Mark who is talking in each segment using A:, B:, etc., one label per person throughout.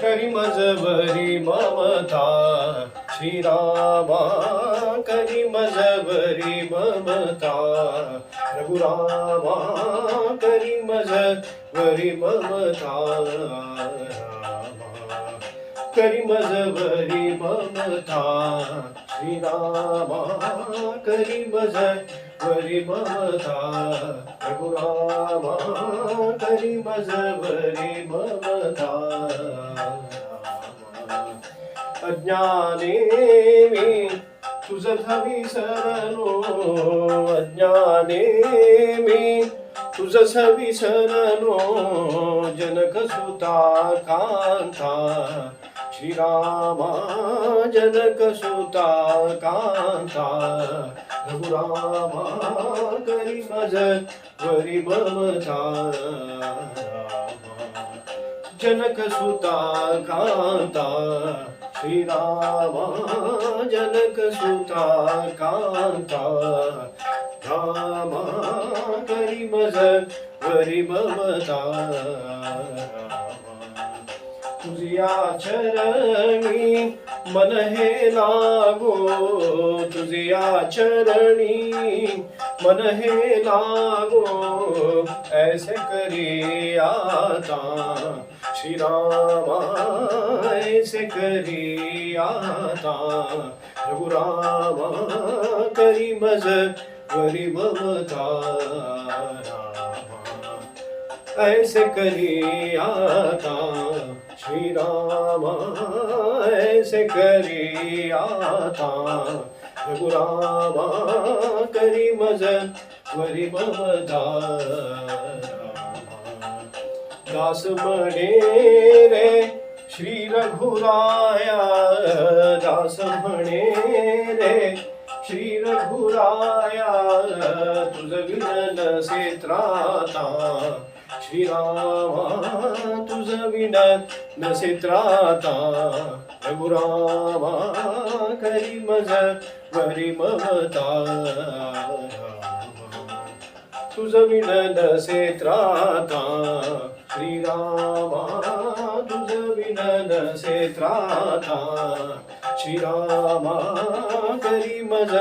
A: करी मज भरी ममता श्रीरामा करी मज भरी ममता रघुरामा करी मज भरी ममता करी मज भरी ममता श्रीरामा करी मज भरी ममता रघुरामा करी मज भरी ममता अज्ञाने मी तुझं विसरलो अज्ञाने मी तुझं विसरलो जनकसुता कांता श्रीरामा जनकसुता कांता रघुरामा करी मज भरी ममता जनकसुता कांता श्रीरामा जनकसुता कांता रामा करी मज भरी ममता तुझिया चरणी मन हे लागो तुझिया चरणी मन हे लागो ऐसे करी आता श्री रामा ऐसे करी आता रघुरामा करी मज भरी ममता ऐसे करी आता श्री रामा ऐसे करी आता रघुरामा करी मज भरी ममता दास म्हणे रे श्री रघुराया दास म्हणे रे श्री रघुराया तुझ विन नसे त्राता श्रीरामा तुझ विन नसे त्राता रघुरामा करी मज भरी ममता तुझ विन नसे त्राता श्रीरामा तुझ विन नसे त्राता श्रीरामा करी मज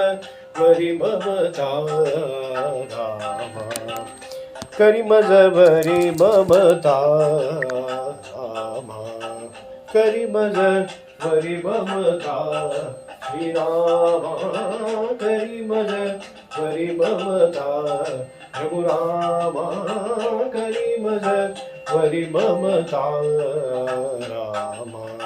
A: भरी ममता रामा करी मज भरी ममता रामा करी मज भरी ममता श्रीरामा करी मज भरी ममता रघुरामा करी मज भरी ममता रामा